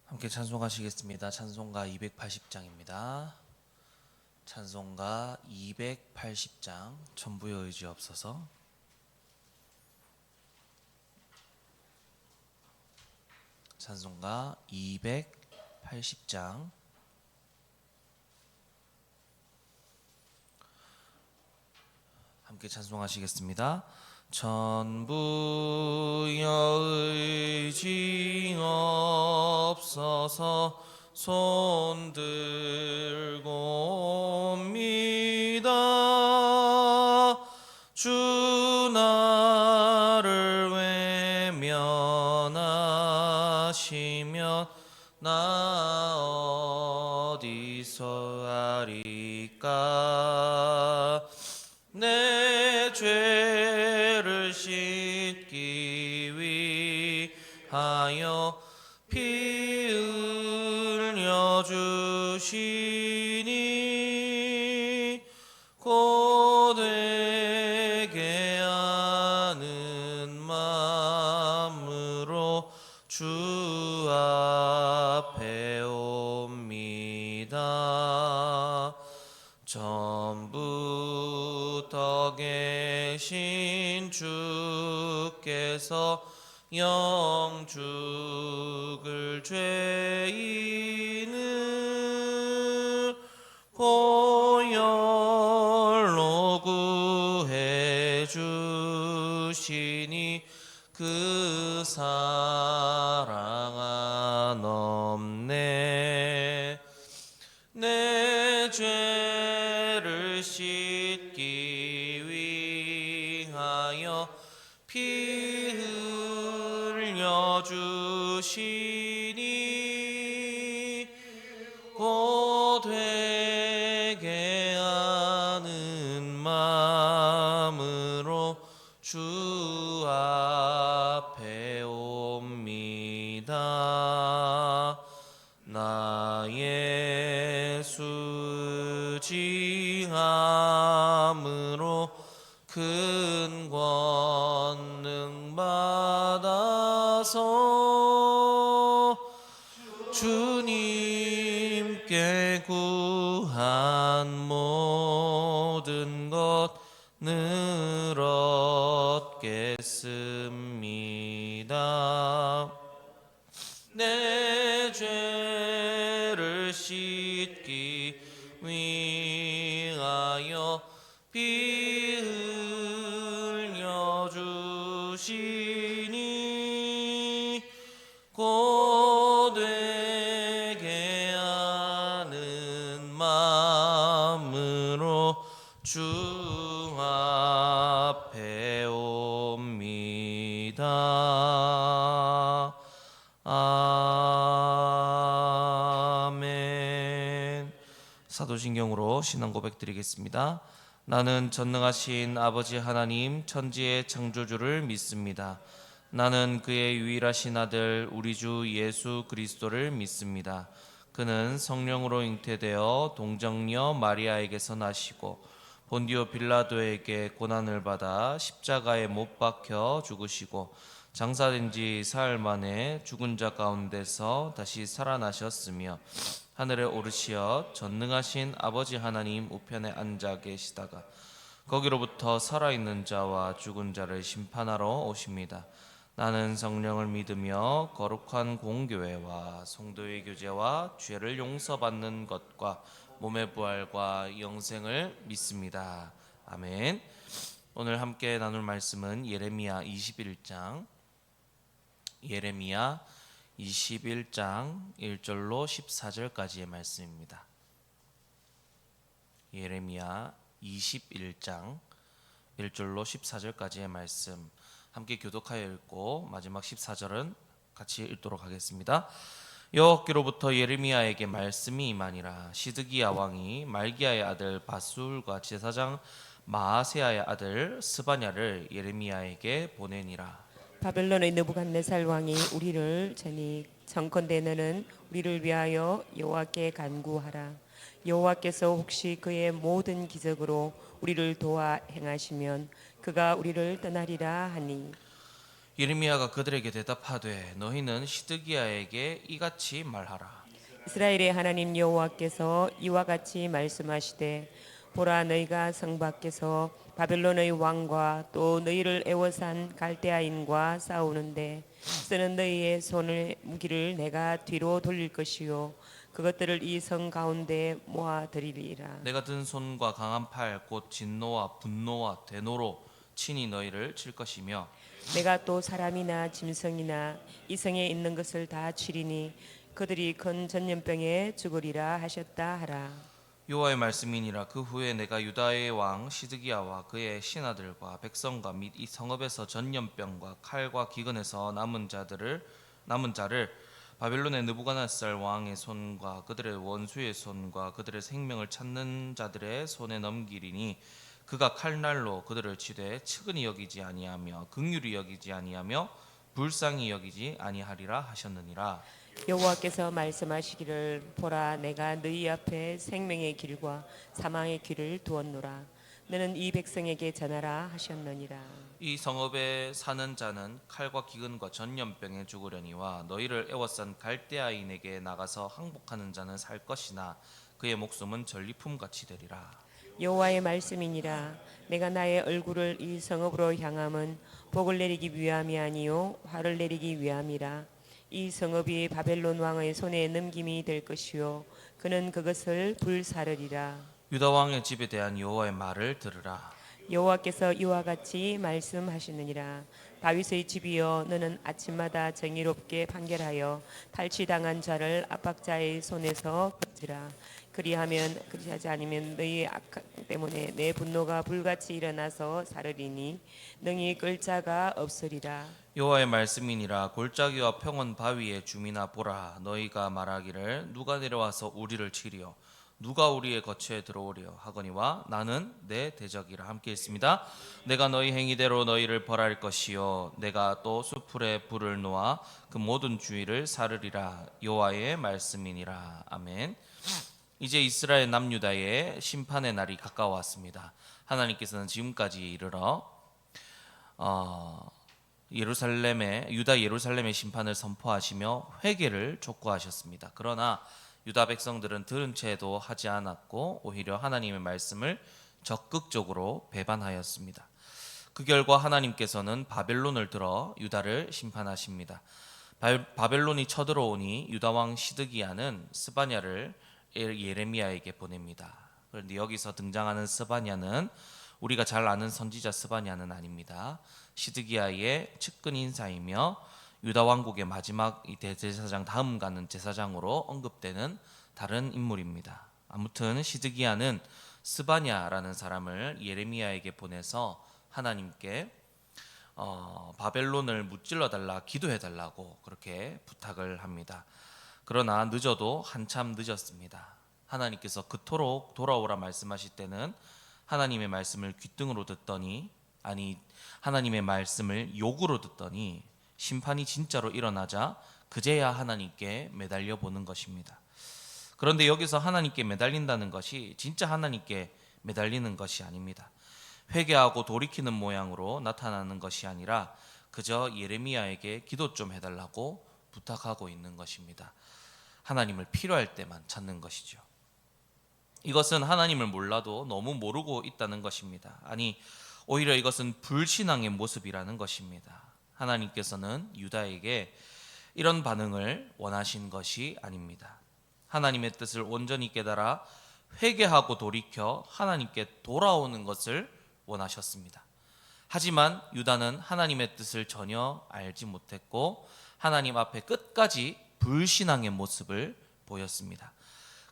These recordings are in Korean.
함께 찬송하시겠습니다. 찬송가 280장입니다. 찬송가 280장 전부의 의지 없어서. 찬송가 280장 함께 찬송하시겠습니다. 전부의 의지 없어서 손 들고 옵니다. 주 나를 외면하시면 나 어디서 하리까. 내 죄를 씻기 위하여 피 흘려 주시니 곧 회개 하는 마음으로 주 앞에 옵니다. 전부터 계신 주께서 영죽을 죄인을 보혈로 구해 주시니 그 사랑 한없네. 내 죄를 씻기 위하여 피 흘려 주시니 곧 회개하는 마음으로 주 앞에 옵니다. 나의 수지함으로 큰 권능 받아서 주님께 구한 모든 것 늘 얻겠습니다. 내 죄를 씻기 위하여 피 흘려 주시니 곧 회개하는 마음으로 주 앞에 옵니다. 아멘. 사도신경으로 신앙 고백 드리겠습니다. 나는 전능하신 아버지 하나님 천지의 창조주를 믿습니다. 나는 그의 유일하신 아들 우리 주 예수 그리스도를 믿습니다. 그는 성령으로 잉태되어 동정녀 마리아에게서 나시고 본디오 빌라도에게 고난을 받아 십자가에 못 박혀 죽으시고 장사된 지 사흘 만에 죽은 자 가운데서 다시 살아나셨으며 하늘에 오르시어 전능하신 아버지 하나님 우편에 앉아 계시다가 거기로부터 살아있는 자와 죽은 자를 심판하러 오십니다. 나는 성령을 믿으며 거룩한 공교회와 성도의 교제와 죄를 용서받는 것과 몸의 부활과 영생을 믿습니다. 아멘. 오늘 함께 나눌 말씀은 예레미야 21장 1절로 14절까지의 말씀입니다. 예레미야 21장 1절로 14절까지의 말씀 함께 교독하여 읽고 마지막 14절은 같이 읽도록 하겠습니다. 여호와께로부터 예레미야에게 말씀이 임하니라. 시드기야 왕이 말기야의 아들 바술과 제사장 마아세야의 아들 스바냐를 예레미야에게 보내니라. 바벨론의 느부갓네살 왕이 우리를 제니 청컨대 너는 우리를 위하여 여호와께 간구하라. 여호와께서 혹시 그의 모든 기적으로 우리를 도와 행하시면 그가 우리를 떠나리라 하니 예레미야가 그들에게 대답하되 너희는 시드기야에게 이같이 말하라. 이스라엘의 하나님 여호와께서 이와 같이 말씀하시되 보라 너희가 성 밖에서 바벨론의 왕과 또 너희를 애워싼 갈대아인과 싸우는데 쓰는 너희의 손의 무기를 내가 뒤로 돌릴 것이요 그것들을 이 성 가운데 모아 드리리라. 내가 든 손과 강한 팔 곧 진노와 분노와 대노로 친히 너희를 칠 것이며 내가 또 사람이나 짐승이나 이 성에 있는 것을 다 치리니 그들이 큰 전염병에 죽으리라 하셨다 하라. 여호와의 말씀이니라. 그 후에 내가 유다의 왕 시드기야와 그의 신하들과 백성과 및 이 성읍에서 전염병과 칼과 기근에서 남은 자를 바벨론의 느부갓네살 왕의 손과 그들의 원수의 손과 그들의 생명을 찾는 자들의 손에 넘기리니 그가 칼날로 그들을 치되 측은히 여기지 아니하며 긍휼히 여기지 아니하며 불쌍히 여기지 아니하리라 하셨느니라. 여호와께서 말씀하시기를 보라 내가 너희 앞에 생명의 길과 사망의 길을 두었노라. 너는 이 백성에게 전하라 하셨느니라. 이 성읍에 사는 자는 칼과 기근과 전염병에 죽으려니와 너희를 애워싼 갈대아인에게 나가서 항복하는 자는 살 것이나 그의 목숨은 전리품같이 되리라. 여호와의 말씀이니라. 내가 나의 얼굴을 이 성읍으로 향함은 복을 내리기 위함이 아니요 화를 내리기 위함이라. 이 성읍이 바벨론 왕의 손에 넘김이 될 것이요 그는 그것을 불사르리라. 유다 왕의 집에 대한 여호와의 말을 들으라. 여호와께서 이와 같이 말씀하시느니라. 다윗의 집이여 너는 아침마다 정의롭게 판결하여 탈취당한 자를 압박자의 손에서 건지라. 그리하지 않으면 너희의 악함 때문에 내 분노가 불같이 일어나서 사르리니 능히 끌 자가 없으리라. 여호와의 말씀이니라. 골짜기와 평원 바위의 주민아 보라. 너희가 말하기를 누가 내려와서 우리를 치리요 누가 우리의 거처에 들어오려 하거니와 나는 내 대적이라. 함께 있습니다. 내가 너희 행위대로 너희를 벌할 것이요 내가 또 수풀에 불을 놓아 그 모든 주위를 사르리라. 여호와의 말씀이니라. 아멘. 이제 이스라엘 남유다의 심판의 날이 가까워왔습니다. 하나님께서는 지금까지 이르러 유다 예루살렘의 심판을 선포하시며 회개를 촉구하셨습니다. 그러나 유다 백성들은 들은 채도 하지 않았고 오히려 하나님의 말씀을 적극적으로 배반하였습니다. 그 결과 하나님께서는 바벨론을 들어 유다를 심판하십니다. 바벨론이 쳐들어오니 유다 왕 시드기야는 스바냐를 예레미야에게 보냅니다. 그런데 여기서 등장하는 스바냐는 우리가 잘 아는 선지자 스바냐는 아닙니다. 시드기야의 측근 인사이며 유다 왕국의 마지막 이 대제사장 다음 가는 제사장으로 언급되는 다른 인물입니다. 아무튼 시드기야는 스바냐라는 사람을 예레미야에게 보내서 하나님께 바벨론을 무찔러 달라 기도해 달라고 그렇게 부탁을 합니다. 그러나 늦어도 한참 늦었습니다. 하나님께서 그토록 돌아오라 말씀하실 때는 하나님의 말씀을 귓등으로 듣더니 하나님의 말씀을 욕으로 듣더니 심판이 진짜로 일어나자 그제야 하나님께 매달려 보는 것입니다. 그런데 여기서 하나님께 매달린다는 것이 진짜 하나님께 매달리는 것이 아닙니다. 회개하고 돌이키는 모양으로 나타나는 것이 아니라 그저 예레미야에게 기도 좀 해달라고 부탁하고 있는 것입니다. 하나님을 필요할 때만 찾는 것이죠. 이것은 하나님을 몰라도 너무 모르고 있다는 것입니다. 아니, 오히려 이것은 불신앙의 모습이라는 것입니다. 하나님께서는 유다에게 이런 반응을 원하신 것이 아닙니다. 하나님의 뜻을 온전히 깨달아 회개하고 돌이켜 하나님께 돌아오는 것을 원하셨습니다. 하지만 유다는 하나님의 뜻을 전혀 알지 못했고 하나님 앞에 끝까지 불신앙의 모습을 보였습니다.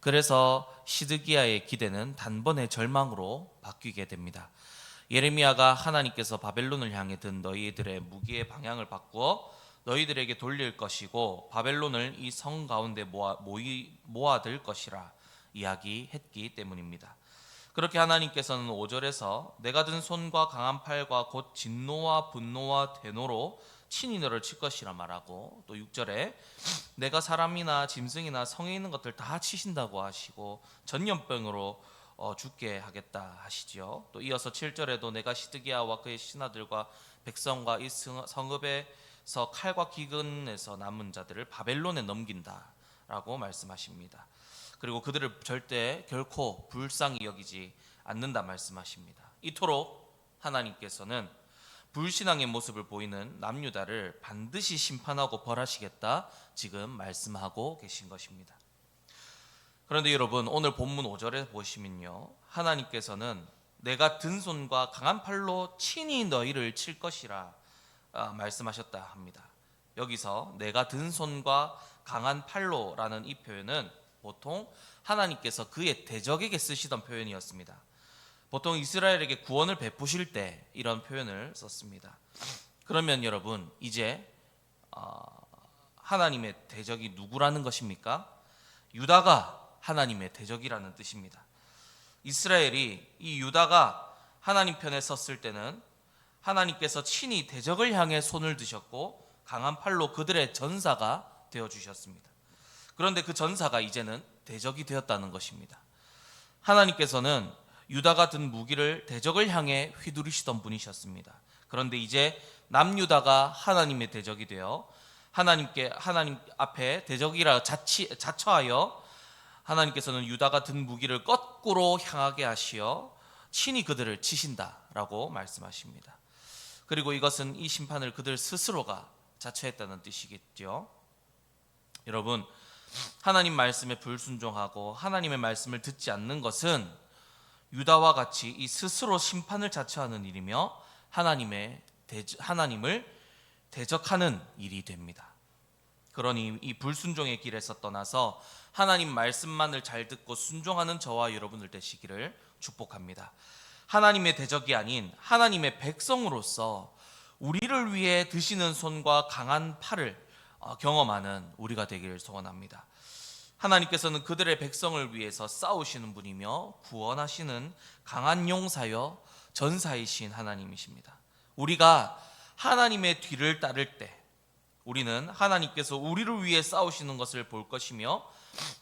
그래서 시드기야의 기대는 단번에 절망으로 바뀌게 됩니다. 예레미야가 하나님께서 바벨론을 향해 든 너희들의 무기의 방향을 바꾸어 너희들에게 돌릴 것이고 바벨론을 이 성 가운데 모아들 것이라 이야기했기 때문입니다. 그렇게 하나님께서는 5절에서 내가 든 손과 강한 팔과 곧 진노와 분노와 대노로 친히 너를 칠 것이라 말하고 또 6절에 내가 사람이나 짐승이나 성에 있는 것들 다 치신다고 하시고 전염병으로 죽게 하겠다 하시지요. 또 이어서 7절에도 내가 시드기야와 그의 신하들과 백성과 이 성읍에서 칼과 기근에서 남은 자들을 바벨론에 넘긴다라고 말씀하십니다. 그리고 그들을 절대 결코 불쌍히 여기지 않는다 말씀하십니다. 이토록 하나님께서는 불신앙의 모습을 보이는 남유다를 반드시 심판하고 벌하시겠다 지금 말씀하고 계신 것입니다. 그런데 여러분, 오늘 본문 5절에 보시면요, 하나님께서는 내가 든 손과 강한 팔로 친히 너희를 칠 것이라 말씀하셨다 합니다. 여기서 내가 든 손과 강한 팔로라는 이 표현은 보통 하나님께서 그의 대적에게 쓰시던 표현이었습니다. 보통 이스라엘에게 구원을 베푸실 때 이런 표현을 썼습니다. 그러면 여러분, 이제 하나님의 대적이 누구라는 것입니까? 유다가 하나님의 대적이라는 뜻입니다. 이스라엘이 이 유다가 하나님 편에 섰을 때는 하나님께서 친히 대적을 향해 손을 드셨고 강한 팔로 그들의 전사가 되어주셨습니다. 그런데 그 전사가 이제는 대적이 되었다는 것입니다. 하나님께서는 유다가 든 무기를 대적을 향해 휘두르시던 분이셨습니다. 그런데 이제 남유다가 하나님의 대적이 되어 하나님 앞에 대적이라 자처하여 하나님께서는 유다가 든 무기를 거꾸로 향하게 하시어 친히 그들을 치신다라고 말씀하십니다. 그리고 이것은 이 심판을 그들 스스로가 자처했다는 뜻이겠죠. 여러분, 하나님 말씀에 불순종하고 하나님의 말씀을 듣지 않는 것은 유다와 같이 이 스스로 심판을 자처하는 일이며 하나님을 대적하는 일이 됩니다. 그러니 이 불순종의 길에서 떠나서 하나님 말씀만을 잘 듣고 순종하는 저와 여러분들 되시기를 축복합니다. 하나님의 대적이 아닌 하나님의 백성으로서 우리를 위해 드시는 손과 강한 팔을 경험하는 우리가 되기를 소원합니다. 하나님께서는 그들의 백성을 위해서 싸우시는 분이며 구원하시는 강한 용사여 전사이신 하나님이십니다. 우리가 하나님의 뒤를 따를 때 우리는 하나님께서 우리를 위해 싸우시는 것을 볼 것이며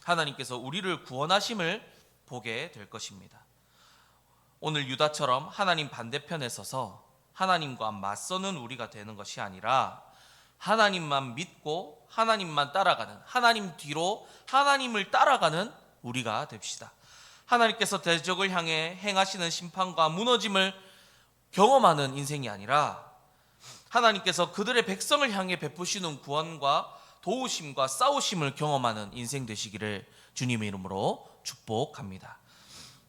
하나님께서 우리를 구원하심을 보게 될 것입니다. 오늘 유다처럼 하나님 반대편에 서서 하나님과 맞서는 우리가 되는 것이 아니라 하나님만 믿고 하나님만 따라가는, 하나님 뒤로 하나님을 따라가는 우리가 됩시다. 하나님께서 대적을 향해 행하시는 심판과 무너짐을 경험하는 인생이 아니라 하나님께서 그들의 백성을 향해 베푸시는 구원과 도우심과 싸우심을 경험하는 인생 되시기를 주님의 이름으로 축복합니다.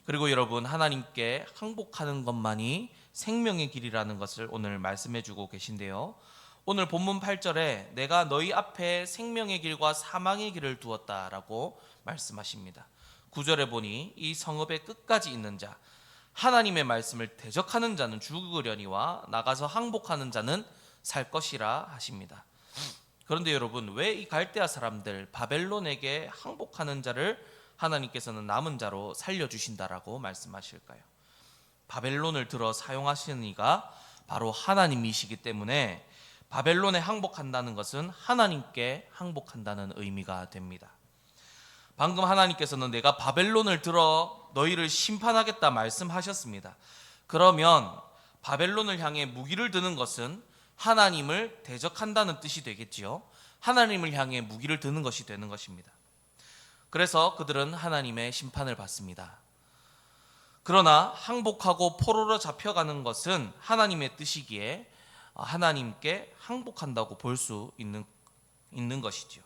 그리고 여러분, 하나님께 항복하는 것만이 생명의 길이라는 것을 오늘 말씀해 주고 계신데요, 오늘 본문 8절에 내가 너희 앞에 생명의 길과 사망의 길을 두었다라고 말씀하십니다. 9절에 보니 이 성읍의 끝까지 있는 자, 하나님의 말씀을 대적하는 자는 죽으려니와 나가서 항복하는 자는 살 것이라 하십니다. 그런데 여러분, 왜 이 갈대아 사람들 바벨론에게 항복하는 자를 하나님께서는 남은 자로 살려주신다라고 말씀하실까요? 바벨론을 들어 사용하시는 이가 바로 하나님이시기 때문에 바벨론에 항복한다는 것은 하나님께 항복한다는 의미가 됩니다. 방금 하나님께서는 내가 바벨론을 들어 너희를 심판하겠다 말씀하셨습니다. 그러면 바벨론을 향해 무기를 드는 것은 하나님을 대적한다는 뜻이 되겠지요. 하나님을 향해 무기를 드는 것이 되는 것입니다. 그래서 그들은 하나님의 심판을 받습니다. 그러나 항복하고 포로로 잡혀가는 것은 하나님의 뜻이기에 하나님께 항복한다고 볼 수 있는 것이죠.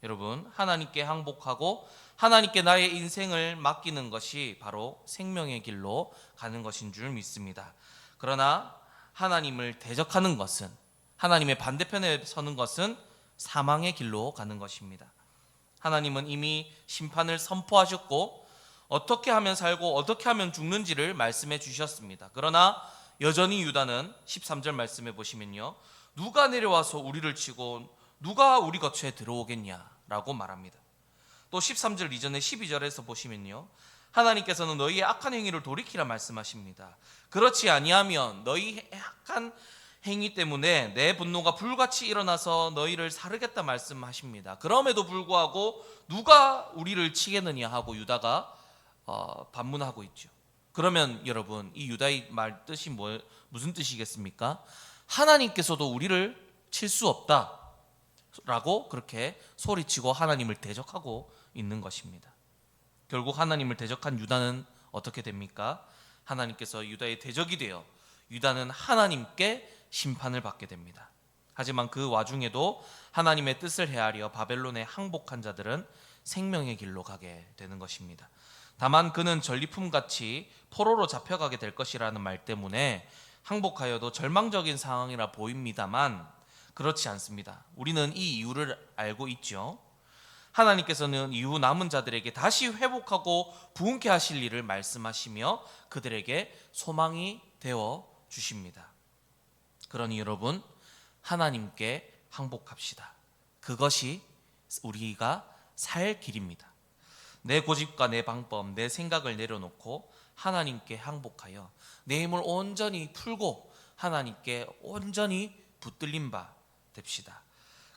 여러분, 하나님께 항복하고 하나님께 나의 인생을 맡기는 것이 바로 생명의 길로 가는 것인 줄 믿습니다. 그러나 하나님을 대적하는 것은, 하나님의 반대편에 서는 것은 사망의 길로 가는 것입니다. 하나님은 이미 심판을 선포하셨고 어떻게 하면 살고 어떻게 하면 죽는지를 말씀해 주셨습니다. 그러나 여전히 유다는 13절 말씀해 보시면요, 누가 내려와서 우리를 치고 누가 우리 거처에 들어오겠냐라고 말합니다. 또 13절 이전에 12절에서 보시면요, 하나님께서는 너희의 악한 행위를 돌이키라 말씀하십니다. 그렇지 아니하면 너희 악한 행위 때문에 내 분노가 불같이 일어나서 너희를 사르겠다 말씀하십니다. 그럼에도 불구하고 누가 우리를 치겠느냐 하고 유다가 반문하고 있죠. 그러면 여러분 이 유다의 말 뜻이 무슨 뜻이겠습니까? 하나님께서도 우리를 칠 수 없다라고 그렇게 소리치고 하나님을 대적하고 있는 것입니다. 결국 하나님을 대적한 유다는 어떻게 됩니까? 하나님께서 유다의 대적이 되어 유다는 하나님께 심판을 받게 됩니다. 하지만 그 와중에도 하나님의 뜻을 헤아려 바벨론에 항복한 자들은 생명의 길로 가게 되는 것입니다. 다만 그는 전리품같이 포로로 잡혀가게 될 것이라는 말 때문에 항복하여도 절망적인 상황이라 보입니다만 그렇지 않습니다. 우리는 이 이유를 알고 있죠. 하나님께서는 이후 남은 자들에게 다시 회복하고 부흥케 하실 일을 말씀하시며 그들에게 소망이 되어 주십니다. 그러니 여러분 하나님께 항복합시다. 그것이 우리가 살 길입니다. 내 고집과 내 방법, 내 생각을 내려놓고 하나님께 항복하여 내 힘을 온전히 풀고 하나님께 온전히 붙들린 바 됩시다.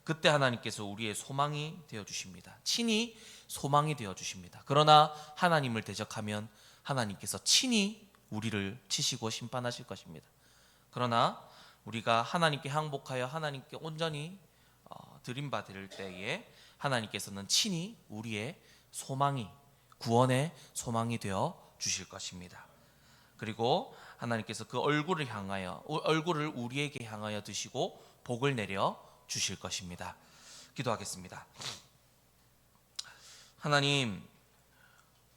그때 하나님께서 우리의 소망이 되어주십니다. 친히 소망이 되어주십니다. 그러나 하나님을 대적하면 하나님께서 친히 우리를 치시고 심판하실 것입니다. 그러나 우리가 하나님께 항복하여 하나님께 온전히 드림받을 때에 하나님께서는 친히 우리의 소망이, 구원의 소망이 되어 주실 것입니다. 그리고 하나님께서 그 얼굴을 우리에게 향하여 드시고 복을 내려 주실 것입니다. 기도하겠습니다. 하나님,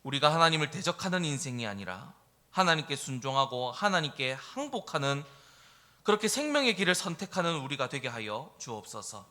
우리가 하나님을 대적하는 인생이 아니라 하나님께 순종하고 하나님께 항복하는 그렇게 생명의 길을 선택하는 우리가 되게 하여 주옵소서.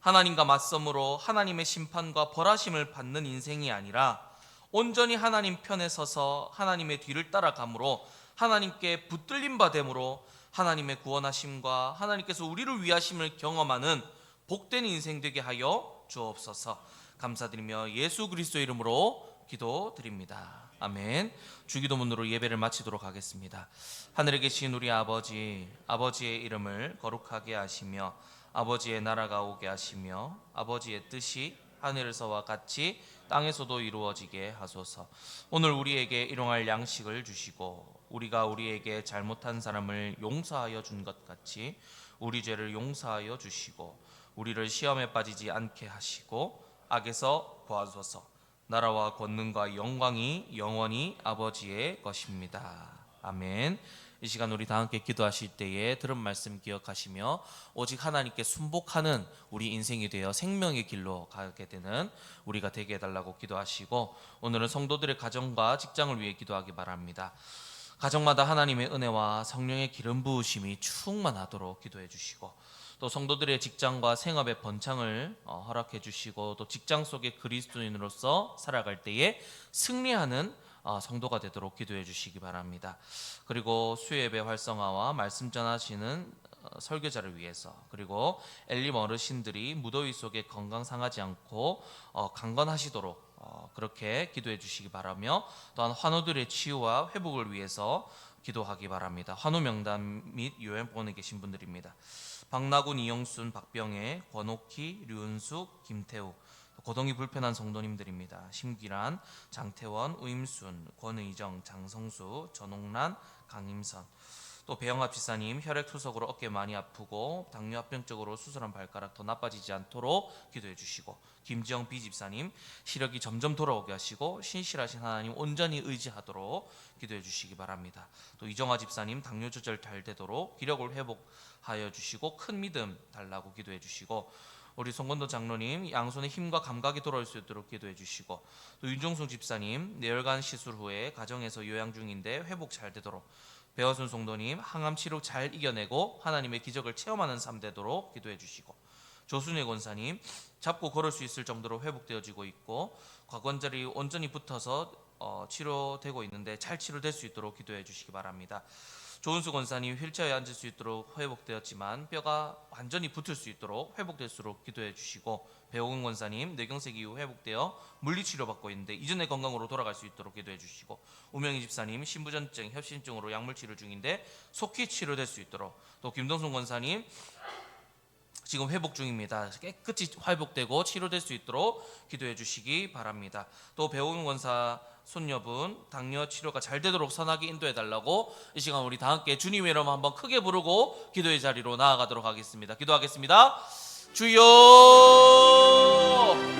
하나님과 맞섬으로 하나님의 심판과 벌하심을 받는 인생이 아니라 온전히 하나님 편에 서서 하나님의 뒤를 따라감으로 하나님께 붙들림 받음으로 하나님의 구원하심과 하나님께서 우리를 위하심을 경험하는 복된 인생 되게 하여 주옵소서. 감사드리며 예수 그리스도 이름으로 기도드립니다. 아멘. 주기도문으로 예배를 마치도록 하겠습니다. 하늘에 계신 우리 아버지, 아버지의 이름을 거룩하게 하시며 아버지의 나라가 오게 하시며 아버지의 뜻이 하늘에서와 같이 땅에서도 이루어지게 하소서. 오늘 우리에게 일용할 양식을 주시고 우리가 우리에게 잘못한 사람을 용서하여 준 것 같이 우리 죄를 용서하여 주시고 우리를 시험에 빠지지 않게 하시고 악에서 구하소서. 나라와 권능과 영광이 영원히 아버지의 것입니다. 아멘. 이 시간 우리 다 함께 기도하실 때에 들은 말씀 기억하시며 오직 하나님께 순복하는 우리 인생이 되어 생명의 길로 가게 되는 우리가 되게 해달라고 기도하시고 오늘은 성도들의 가정과 직장을 위해 기도하기 바랍니다. 가정마다 하나님의 은혜와 성령의 기름 부으심이 충만하도록 기도해 주시고 또 성도들의 직장과 생업의 번창을 허락해 주시고 또 직장 속에 그리스도인으로서 살아갈 때에 승리하는 성도가 되도록 기도해 주시기 바랍니다. 그리고 수요예배 활성화와 말씀 전하시는 설교자를 위해서 그리고 엘림 어르신들이 무더위 속에 건강 상하지 않고 강건하시도록 그렇게 기도해 주시기 바라며 또한 환우들의 치유와 회복을 위해서 기도하기 바랍니다. 환우 명단 및 요양원에 계신 분들입니다. 박나군, 이영순, 박병혜, 권옥희, 류은숙, 김태우, 고동이 불편한 성도님들입니다. 심기란, 장태원, 우임순, 권의정, 장성수, 전옥란, 강임선. 또 배영합 지사님 혈액 투석으로 어깨 많이 아프고 당뇨합병증으로 수술한 발가락 더 나빠지지 않도록 기도해 주시고 김지영 비집사님 시력이 점점 돌아오게 하시고 신실하신 하나님 온전히 의지하도록 기도해 주시기 바랍니다. 또 이정화 집사님 당뇨 조절 잘 되도록 기력을 회복하여 주시고 큰 믿음 달라고 기도해 주시고 우리 송건도 장로님 양손에 힘과 감각이 돌아올 수 있도록 기도해 주시고 또 윤종숙 집사님 뇌혈관 시술 후에 가정에서 요양 중인데 회복 잘 되도록 배어순 송도님 항암 치료 잘 이겨내고 하나님의 기적을 체험하는 삶 되도록 기도해 주시고 조순혜 권사님 잡고 걸을 수 있을 정도로 회복되어지고 있고 곽관절이 온전히 붙어서 치료되고 있는데 잘 치료될 수 있도록 기도해 주시기 바랍니다. 조은수 권사님 휠체어에 앉을 수 있도록 회복되었지만 뼈가 완전히 붙을 수 있도록 회복될수록 기도해 주시고 배호근 권사님 뇌경색 이후 회복되어 물리치료 받고 있는데 이전의 건강으로 돌아갈 수 있도록 기도해 주시고 우명희 집사님 신부전증 협심증으로 약물 치료 중인데 속히 치료될 수 있도록 또 김동순 권사님 지금 회복 중입니다. 깨끗이 회복되고 치료될 수 있도록 기도해 주시기 바랍니다. 또 배우은 권사 손녀분 당뇨 치료가 잘 되도록 선하게 인도해 달라고 이 시간 우리 다 함께 주님의 이름 한번 크게 부르고 기도의 자리로 나아가도록 하겠습니다. 기도하겠습니다. 주여